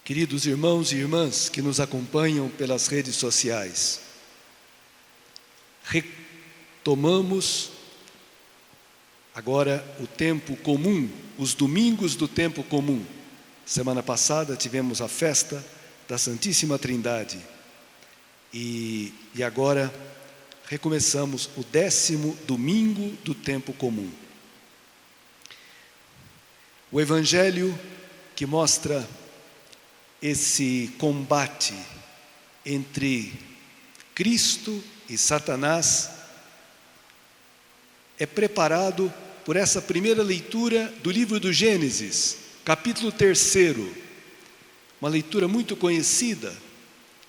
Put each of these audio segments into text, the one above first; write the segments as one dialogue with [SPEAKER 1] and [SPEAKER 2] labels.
[SPEAKER 1] Queridos irmãos e irmãs que nos acompanham pelas redes sociais, retomamos agora o tempo comum, os domingos do tempo comum. Semana passada tivemos a festa da Santíssima Trindade e agora recomeçamos o 10º domingo do tempo comum. O Evangelho que mostra esse combate entre Cristo e Satanás é preparado por essa primeira leitura do livro do Gênesis, capítulo 3, uma leitura muito conhecida,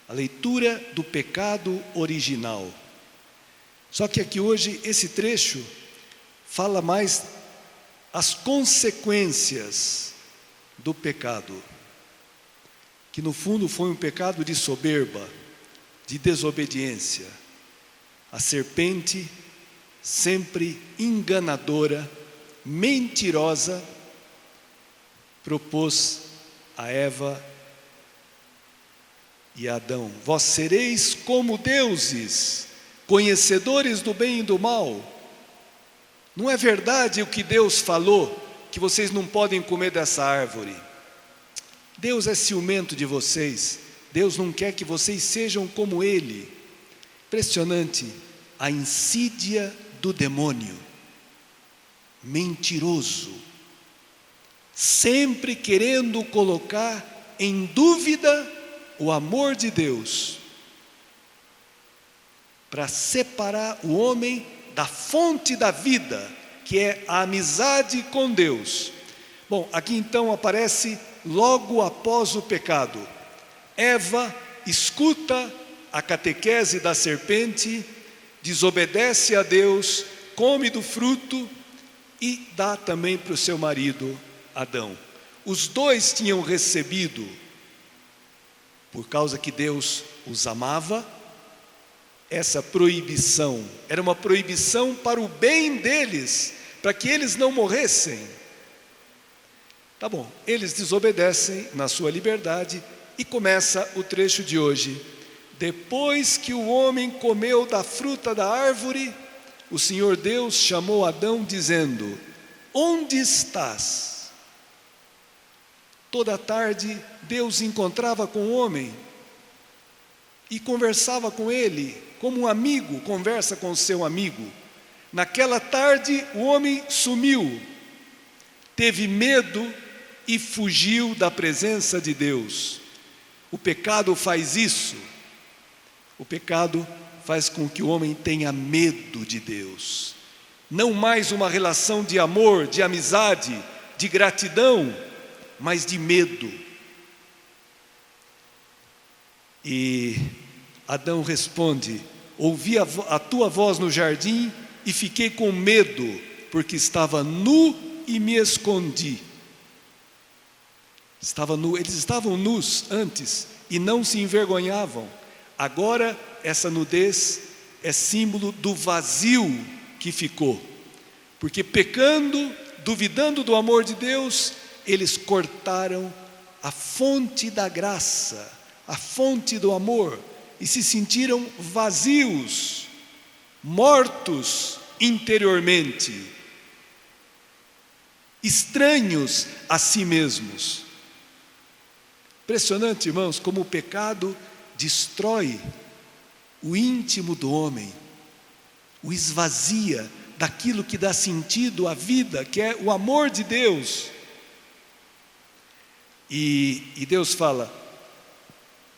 [SPEAKER 1] a leitura do pecado original. Só que aqui hoje esse trecho fala mais as consequências do pecado, que no fundo foi um pecado de soberba, de desobediência. A serpente, sempre enganadora, mentirosa, propôs a Eva e a Adão: vós sereis como deuses, conhecedores do bem e do mal. Não é verdade o que Deus falou, que vocês não podem comer dessa árvore? Deus é ciumento de vocês, Deus não quer que vocês sejam como Ele. Impressionante a insídia do demônio, mentiroso, sempre querendo colocar em dúvida o amor de Deus, para separar o homem da fonte da vida, que é a amizade com Deus. Bom, aqui então aparece logo após o pecado. Eva escuta a catequese da serpente, desobedece a Deus, come do fruto e dá também para o seu marido Adão. Os dois tinham recebido, por causa que Deus os amava, essa proibição. Era uma proibição para o bem deles, para que eles não morressem. Tá bom, eles desobedecem na sua liberdade e começa o trecho de hoje. Depois que o homem comeu da fruta da árvore, o Senhor Deus chamou Adão dizendo: onde estás? Toda tarde Deus encontrava com o homem e conversava com ele, como um amigo conversa com o seu amigo. Naquela tarde o homem sumiu, teve medo e fugiu da presença de Deus. O pecado faz isso. O pecado faz com que o homem tenha medo de Deus. Não mais uma relação de amor, de amizade, de gratidão, mas de medo. E Adão responde: ouvi a tua voz no jardim e fiquei com medo, porque estava nu e me escondi. Eles estavam nus antes e não se envergonhavam. Agora essa nudez é símbolo do vazio que ficou, porque pecando, duvidando do amor de Deus, eles cortaram a fonte da graça, a fonte do amor, e se sentiram vazios, mortos interiormente, estranhos a si mesmos. Impressionante, irmãos, como o pecado destrói o íntimo do homem, o esvazia daquilo que dá sentido à vida, que é o amor de Deus. E Deus fala: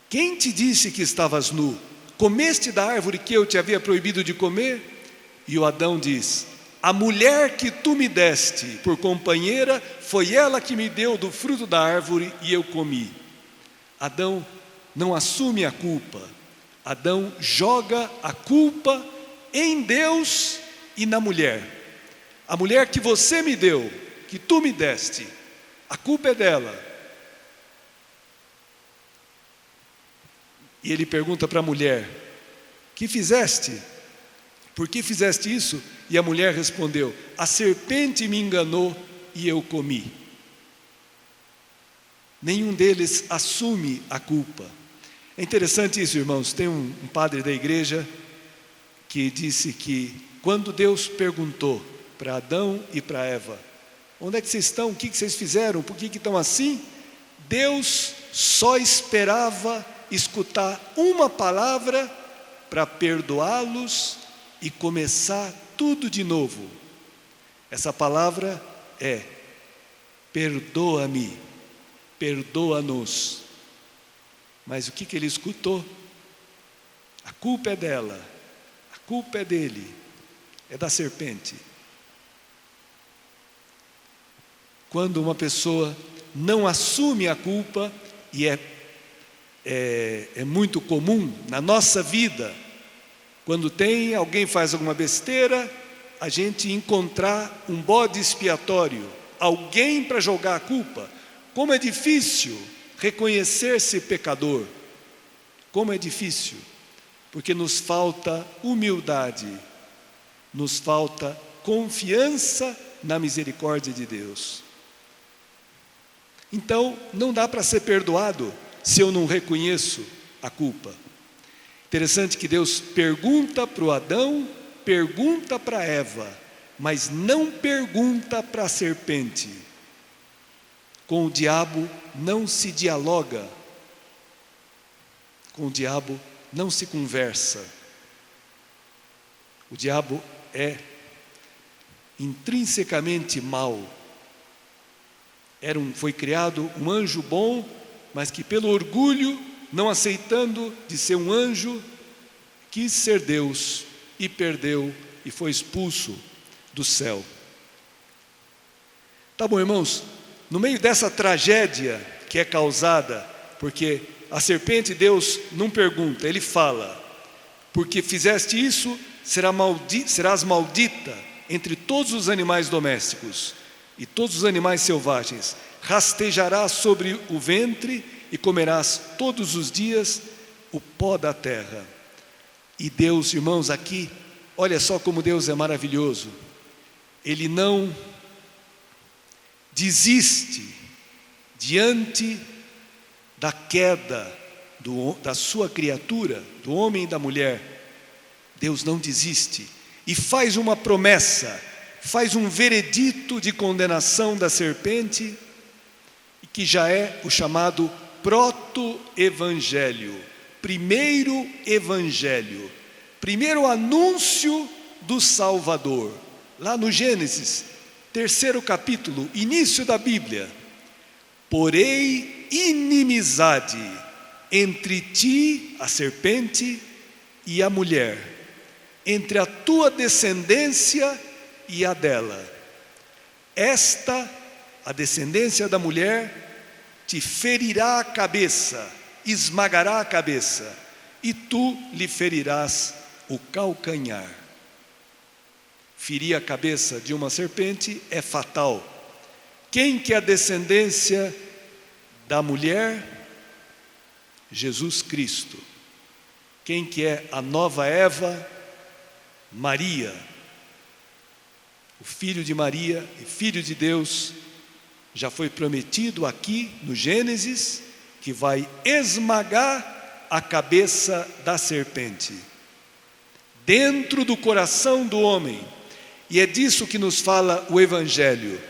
[SPEAKER 1] quem te disse que estavas nu? Comeste da árvore que eu te havia proibido de comer? E o Adão diz: a mulher que tu me deste por companheira, foi ela que me deu do fruto da árvore e eu comi. Adão não assume a culpa. Adão joga a culpa em Deus e na mulher. A mulher que você me deu, que tu me deste, a culpa é dela. E ele pergunta para a mulher: que fizeste? Por que fizeste isso? E a mulher respondeu: a serpente me enganou e eu comi. Nenhum deles assume a culpa. É interessante isso, irmãos. Tem um padre da igreja que disse que quando Deus perguntou para Adão e para Eva: onde é que vocês estão? O que vocês fizeram? Por que estão assim? Deus só esperava escutar uma palavra para perdoá-los e começar tudo de novo. Essa palavra é: perdoa-me, perdoa-nos. Mas o que ele escutou? A culpa é dela, a culpa é dele, é da serpente. Quando uma pessoa não assume a culpa, e é muito comum na nossa vida, quando alguém faz alguma besteira, a gente encontrar um bode expiatório, alguém para jogar a culpa. Como é difícil reconhecer-se pecador, como é difícil, porque nos falta humildade, nos falta confiança na misericórdia de Deus. Então, não dá para ser perdoado se eu não reconheço a culpa. Interessante que Deus pergunta para o Adão, pergunta para Eva, mas não pergunta para a serpente. Com o diabo não se dialoga, com o diabo não se conversa. O diabo é intrinsecamente mau. Foi criado um anjo bom, mas que pelo orgulho, não aceitando de ser um anjo, quis ser Deus e perdeu e foi expulso do céu. Tá bom, irmãos? No meio dessa tragédia que é causada, porque a serpente, Deus não pergunta, Ele fala: porque fizeste isso, serás maldita entre todos os animais domésticos e todos os animais selvagens, rastejarás sobre o ventre e comerás todos os dias o pó da terra. E Deus, irmãos, aqui, olha só como Deus é maravilhoso. Ele não desiste diante da queda da sua criatura, do homem e da mulher. Deus não desiste e faz uma promessa, faz um veredito de condenação da serpente, que já é o chamado proto-evangelho, primeiro evangelho, primeiro anúncio do Salvador. Lá no Gênesis, 3º capítulo, início da Bíblia: porém inimizade entre ti, a serpente, e a mulher, entre a tua descendência e a dela. Esta, a descendência da mulher, te ferirá a cabeça, esmagará a cabeça, e tu lhe ferirás o calcanhar. Ferir a cabeça de uma serpente é fatal. Quem que é a descendência da mulher? Jesus Cristo. Quem que é a nova Eva? Maria. O filho de Maria e filho de Deus, já foi prometido aqui no Gênesis, que vai esmagar a cabeça da serpente, dentro do coração do homem. E é disso que nos fala o Evangelho.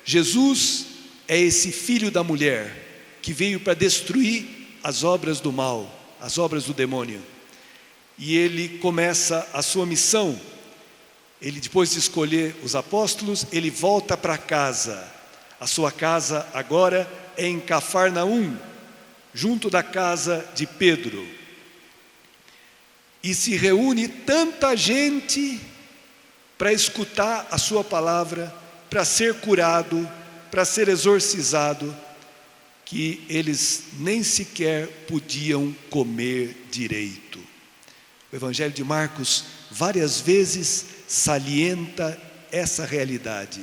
[SPEAKER 1] Jesus é esse filho da mulher, que veio para destruir as obras do mal, as obras do demônio. E ele começa a sua missão. Ele, depois de escolher os apóstolos, ele volta para casa. A sua casa agora é em Cafarnaum, junto da casa de Pedro. E se reúne tanta gente para escutar a sua palavra, para ser curado, para ser exorcizado, que eles nem sequer podiam comer direito. O Evangelho de Marcos várias vezes salienta essa realidade.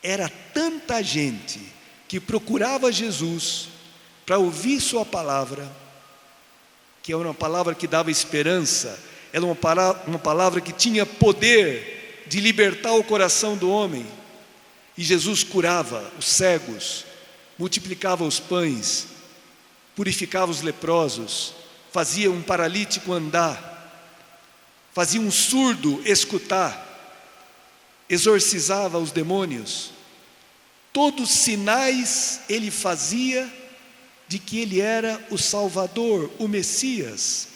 [SPEAKER 1] Era tanta gente que procurava Jesus para ouvir sua palavra, que era uma palavra que dava esperança, era uma palavra que tinha poder de libertar o coração do homem. E Jesus curava os cegos, multiplicava os pães, purificava os leprosos, fazia um paralítico andar, fazia um surdo escutar, exorcizava os demônios. Todos sinais ele fazia de que ele era o Salvador, o Messias.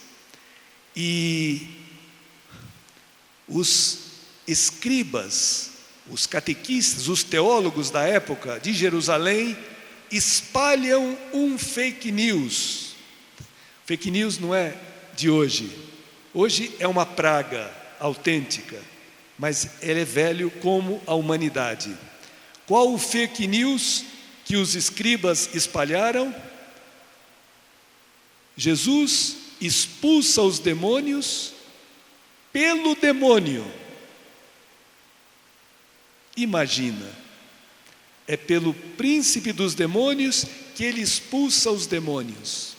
[SPEAKER 1] E os escribas, os catequistas, os teólogos da época de Jerusalém espalham um fake news. Fake news não é de hoje. Hoje é uma praga autêntica, mas ele é velho como a humanidade. Qual o fake news que os escribas espalharam? Jesus expulsa os demônios pelo demônio. Imagina, é pelo príncipe dos demônios que ele expulsa os demônios.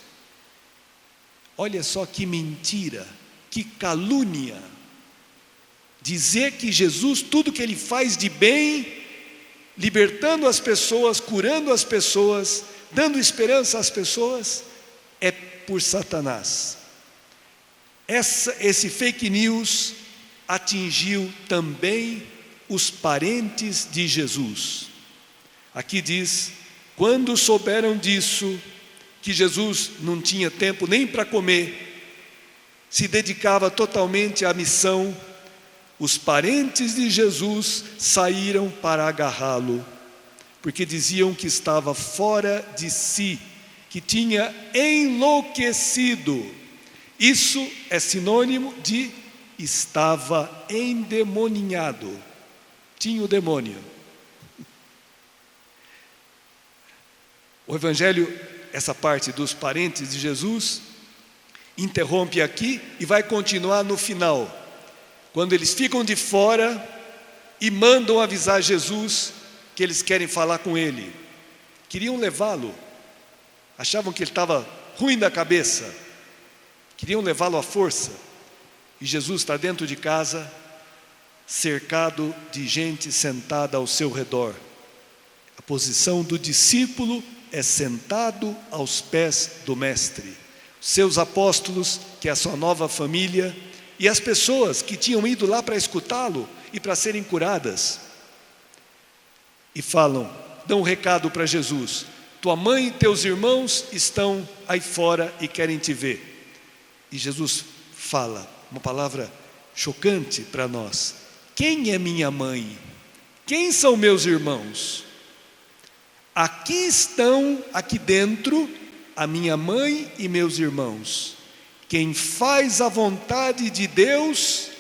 [SPEAKER 1] Olha só que mentira, que calúnia. Dizer que Jesus, tudo que ele faz de bem, libertando as pessoas, curando as pessoas, dando esperança às pessoas, é por Satanás. Esse fake news atingiu também os parentes de Jesus. Aqui diz: quando souberam disso, que Jesus não tinha tempo nem para comer, se dedicava totalmente à missão, os parentes de Jesus saíram para agarrá-lo, porque diziam que estava fora de si, que tinha enlouquecido. Isso é sinônimo de estava endemoninhado, tinha o demônio. O Evangelho, essa parte dos parentes de Jesus, interrompe aqui e vai continuar no final, quando eles ficam de fora e mandam avisar Jesus que eles querem falar com ele. Queriam levá-lo, achavam que ele estava ruim da cabeça, queriam levá-lo à força. E Jesus está dentro de casa, cercado de gente sentada ao seu redor. A posição do discípulo é sentado aos pés do Mestre. Seus apóstolos, que é a sua nova família, e as pessoas que tinham ido lá para escutá-lo e para serem curadas. E falam, dão um recado para Jesus: tua mãe e teus irmãos estão aí fora e querem te ver. E Jesus fala uma palavra chocante para nós: quem é minha mãe? Quem são meus irmãos? Aqui estão, aqui dentro, a minha mãe e meus irmãos. Quem faz a vontade de Deus,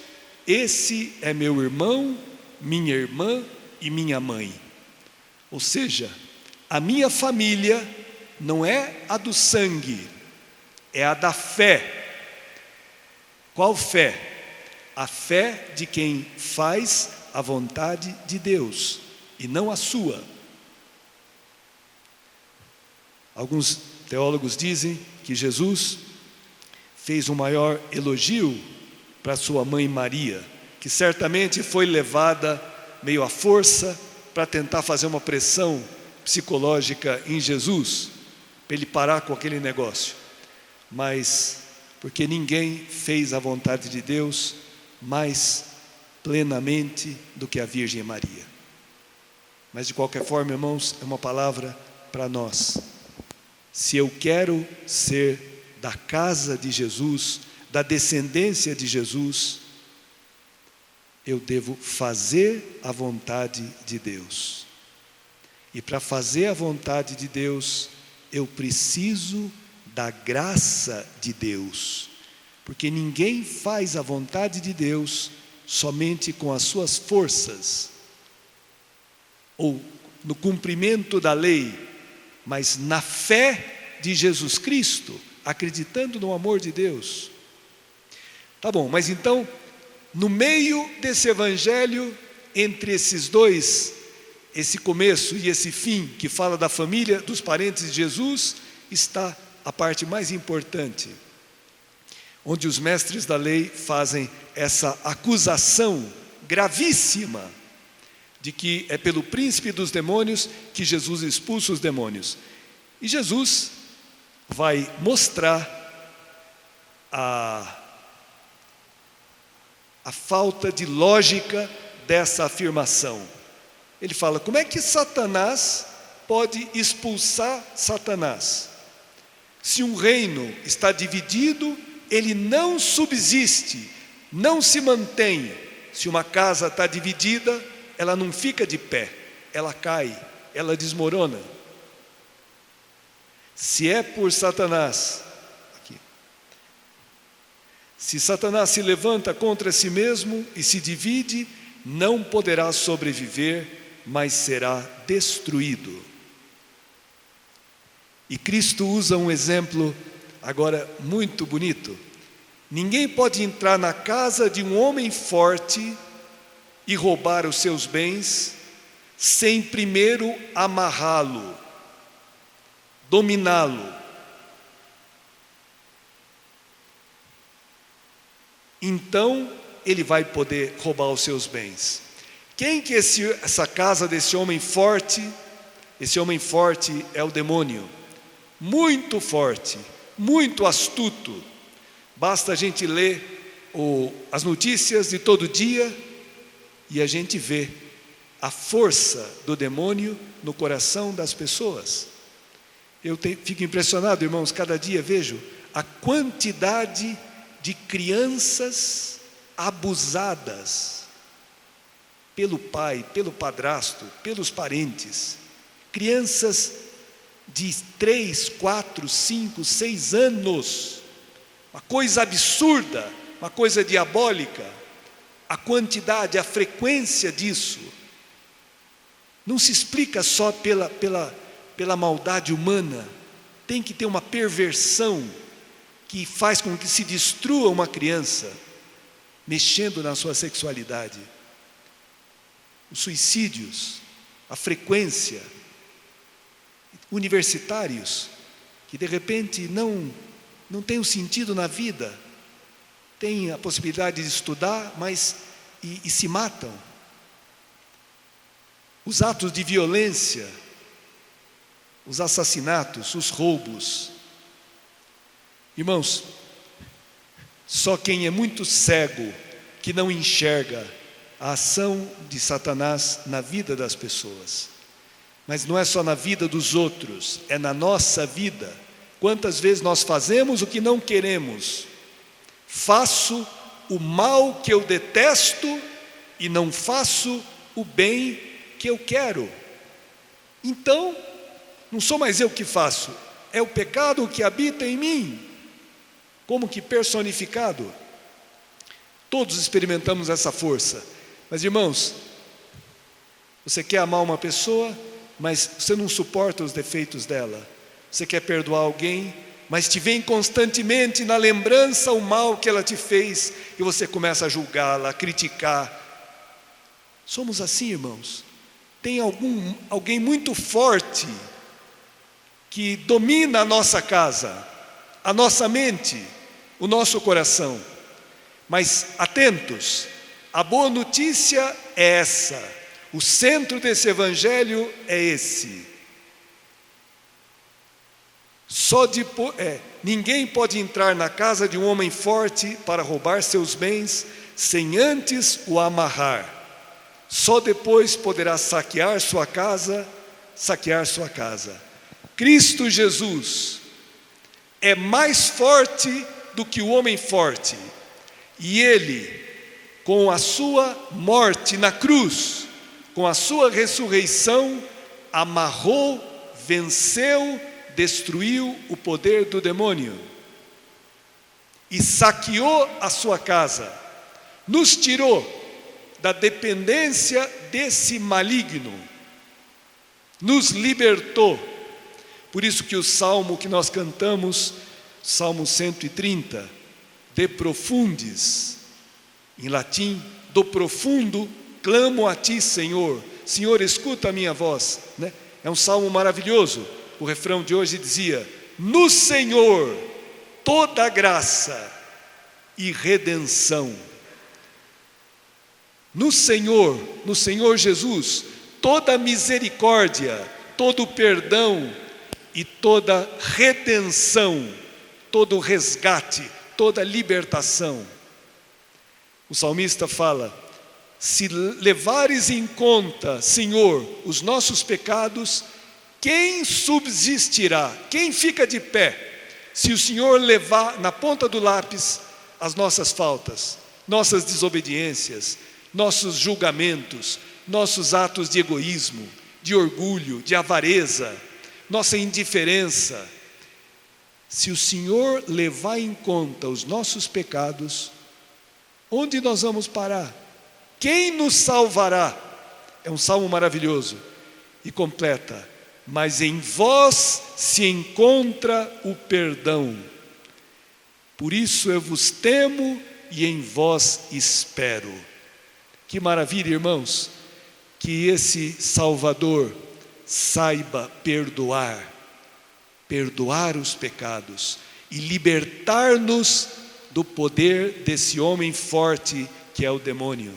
[SPEAKER 1] esse é meu irmão, minha irmã e minha mãe. Ou seja, a minha família não é a do sangue, é a da fé. Qual fé? A fé de quem faz a vontade de Deus e não a sua. Alguns teólogos dizem que Jesus fez um maior elogio para sua mãe Maria, que certamente foi levada meio à força para tentar fazer uma pressão psicológica em Jesus, para ele parar com aquele negócio. Mas porque ninguém fez a vontade de Deus mais plenamente do que a Virgem Maria. Mas de qualquer forma, irmãos, é uma palavra para nós. Se eu quero ser da casa de Jesus, da descendência de Jesus, eu devo fazer a vontade de Deus. E para fazer a vontade de Deus, eu preciso da graça de Deus, porque ninguém faz a vontade de Deus somente com as suas forças, ou no cumprimento da lei, mas na fé de Jesus Cristo, acreditando no amor de Deus. Tá bom, mas então, no meio desse evangelho, entre esses dois, esse começo e esse fim, que fala da família, dos parentes de Jesus, está a parte mais importante, onde os mestres da lei fazem essa acusação gravíssima de que é pelo príncipe dos demônios que Jesus expulsa os demônios. E Jesus vai mostrar a falta de lógica dessa afirmação. Ele fala: como é que Satanás pode expulsar Satanás? Se um reino está dividido, ele não subsiste, não se mantém. Se uma casa está dividida, ela não fica de pé, ela cai, ela desmorona. Se é por Satanás, aqui, se Satanás se levanta contra si mesmo e se divide, não poderá sobreviver, mas será destruído. E Cristo usa um exemplo agora muito bonito. Ninguém pode entrar na casa de um homem forte e roubar os seus bens sem primeiro amarrá-lo, dominá-lo. Então ele vai poder roubar os seus bens. Quem que essa casa desse homem forte? Esse homem forte é o demônio, muito forte, muito astuto. Basta a gente ler as notícias de todo dia e a gente vê a força do demônio no coração das pessoas. Eu fico impressionado, irmãos, cada dia vejo a quantidade de crianças abusadas pelo pai, pelo padrasto, pelos parentes. Crianças de 3, 4, 5, 6 anos. Uma coisa absurda, uma coisa diabólica. A quantidade, a frequência disso não se explica só pela maldade humana. Tem que ter uma perversão que faz com que se destrua uma criança, mexendo na sua sexualidade. Os suicídios, a frequência, universitários que de repente não tem um sentido na vida, tem a possibilidade de estudar, mas e se matam. Os atos de violência, os assassinatos, os roubos. Irmãos, só quem é muito cego que não enxerga a ação de Satanás na vida das pessoas. Mas não é só na vida dos outros, é na nossa vida. Quantas vezes nós fazemos o que não queremos? Faço o mal que eu detesto e não faço o bem que eu quero. Então, não sou mais eu que faço, é o pecado que habita em mim. Como que personificado? Todos experimentamos essa força. Mas, irmãos, você quer amar uma pessoa, mas você não suporta os defeitos dela. Você quer perdoar alguém, mas te vem constantemente na lembrança o mal que ela te fez, e você começa a julgá-la, a criticar. Somos assim, irmãos. Tem alguém muito forte que domina a nossa casa, a nossa mente, o nosso coração. Mas atentos, a boa notícia é essa. O centro desse evangelho é esse. Ninguém pode entrar na casa de um homem forte para roubar seus bens sem antes o amarrar. Só depois poderá saquear sua casa. Cristo Jesus é mais forte do que o homem forte. E Ele, com a sua morte na cruz, com a sua ressurreição, amarrou, venceu, destruiu o poder do demônio e saqueou a sua casa, nos tirou da dependência desse maligno, nos libertou. Por isso que o salmo que nós cantamos, Salmo 130, De profundis, em latim, do profundo, clamo a ti, Senhor. Senhor, escuta a minha voz, né? É um salmo maravilhoso. O refrão de hoje dizia: no Senhor toda graça e redenção. no Senhor Jesus, toda misericórdia, todo perdão e toda redenção, todo resgate, toda libertação. O salmista fala: se levares em conta, Senhor, os nossos pecados, quem subsistirá? Quem fica de pé? Se o Senhor levar na ponta do lápis as nossas faltas, nossas desobediências, nossos julgamentos, nossos atos de egoísmo, de orgulho, de avareza, nossa indiferença. Se o Senhor levar em conta os nossos pecados, onde nós vamos parar? Quem nos salvará? É um salmo maravilhoso. E completa: mas em vós se encontra o perdão. Por isso eu vos temo e em vós espero. Que maravilha, irmãos, que esse Salvador saiba perdoar os pecados e libertar-nos do poder desse homem forte que é o demônio.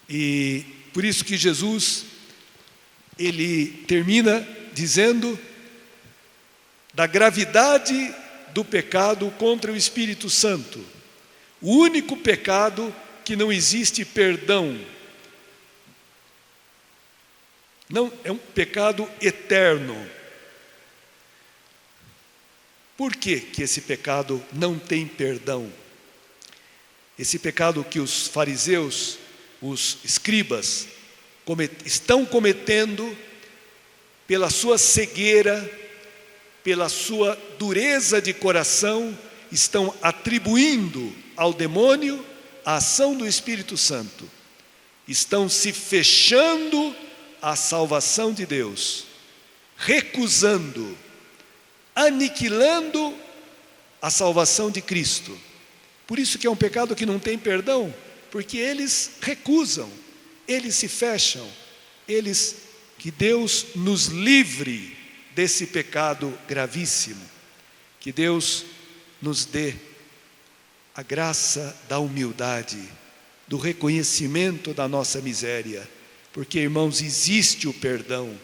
[SPEAKER 1] E por isso que Jesus, ele termina dizendo da gravidade do pecado contra o Espírito Santo. O único pecado que não existe perdão. Não, é um pecado eterno. Por que que esse pecado não tem perdão? Esse pecado que os fariseus, os escribas, estão cometendo pela sua cegueira, pela sua dureza de coração, estão atribuindo ao demônio a ação do Espírito Santo. Estão se fechando à salvação de Deus, recusando, aniquilando a salvação de Cristo. Por isso que é um pecado que não tem perdão, porque eles recusam, eles se fecham, que Deus nos livre desse pecado gravíssimo, que Deus nos dê a graça da humildade, do reconhecimento da nossa miséria, porque, irmãos, existe o perdão.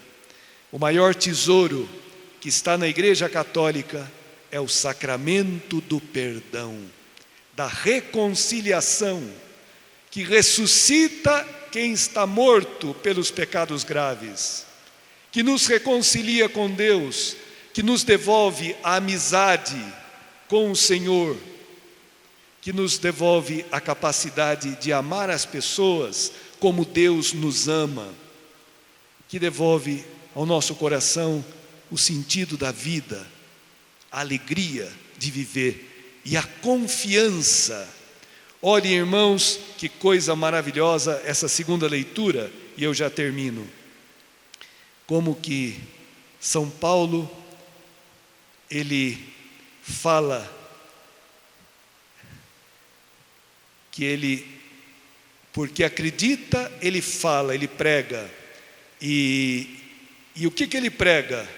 [SPEAKER 1] O maior tesouro que está na Igreja Católica é o sacramento do perdão, da reconciliação, que ressuscita quem está morto pelos pecados graves, que nos reconcilia com Deus, que nos devolve a amizade com o Senhor, que nos devolve a capacidade de amar as pessoas como Deus nos ama, que devolve ao nosso coração o sentido da vida, a alegria de viver e a confiança. Olhem, irmãos, que coisa maravilhosa essa segunda leitura, e eu já termino. Como que São Paulo, ele fala que ele, porque acredita, ele fala, ele prega. E o que ele prega?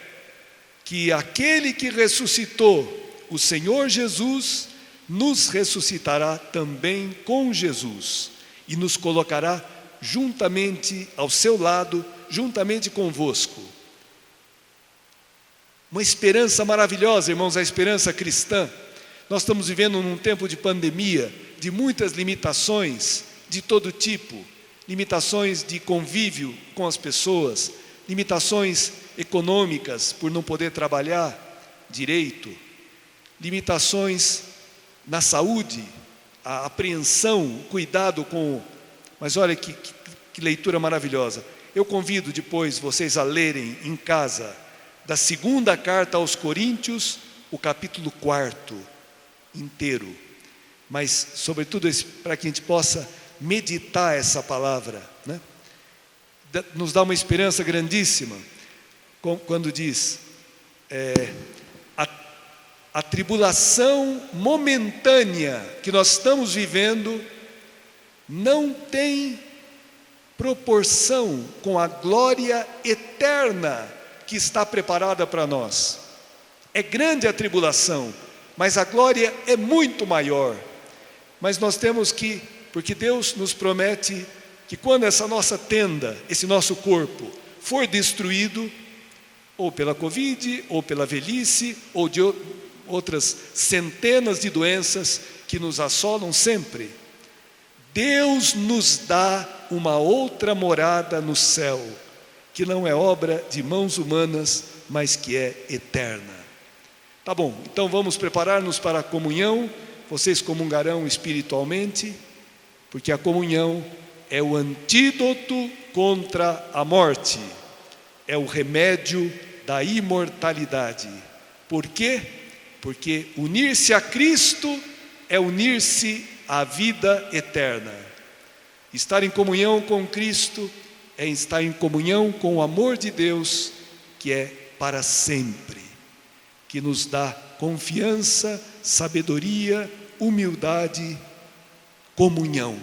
[SPEAKER 1] Que aquele que ressuscitou, o Senhor Jesus, nos ressuscitará também com Jesus e nos colocará juntamente ao seu lado, juntamente convosco. Uma esperança maravilhosa, irmãos, a esperança cristã. Nós estamos vivendo num tempo de pandemia, de muitas limitações de todo tipo, limitações de convívio com as pessoas, limitações econômicas por não poder trabalhar direito, limitações na saúde, a apreensão, o cuidado com... Mas olha que leitura maravilhosa. Eu convido depois vocês a lerem em casa, da segunda carta aos Coríntios, o capítulo 4 inteiro. Mas, sobretudo, para que a gente possa meditar essa palavra, né? Nos dá uma esperança grandíssima, quando diz... A tribulação momentânea que nós estamos vivendo não tem proporção com a glória eterna que está preparada para nós. É grande a tribulação, mas a glória é muito maior. Mas nós temos que Porque Deus nos promete que quando essa nossa tenda, esse nosso corpo, for destruído, ou pela Covid, ou pela velhice, ou de outras centenas de doenças que nos assolam sempre, Deus nos dá uma outra morada no céu, que não é obra de mãos humanas, mas que é eterna. Tá bom, então vamos preparar-nos para a comunhão. Vocês comungarão espiritualmente, porque a comunhão é o antídoto contra a morte, é o remédio da imortalidade. Por quê? Porque unir-se a Cristo é unir-se à vida eterna. Estar em comunhão com Cristo é estar em comunhão com o amor de Deus, que é para sempre, que nos dá confiança, sabedoria, humildade, comunhão.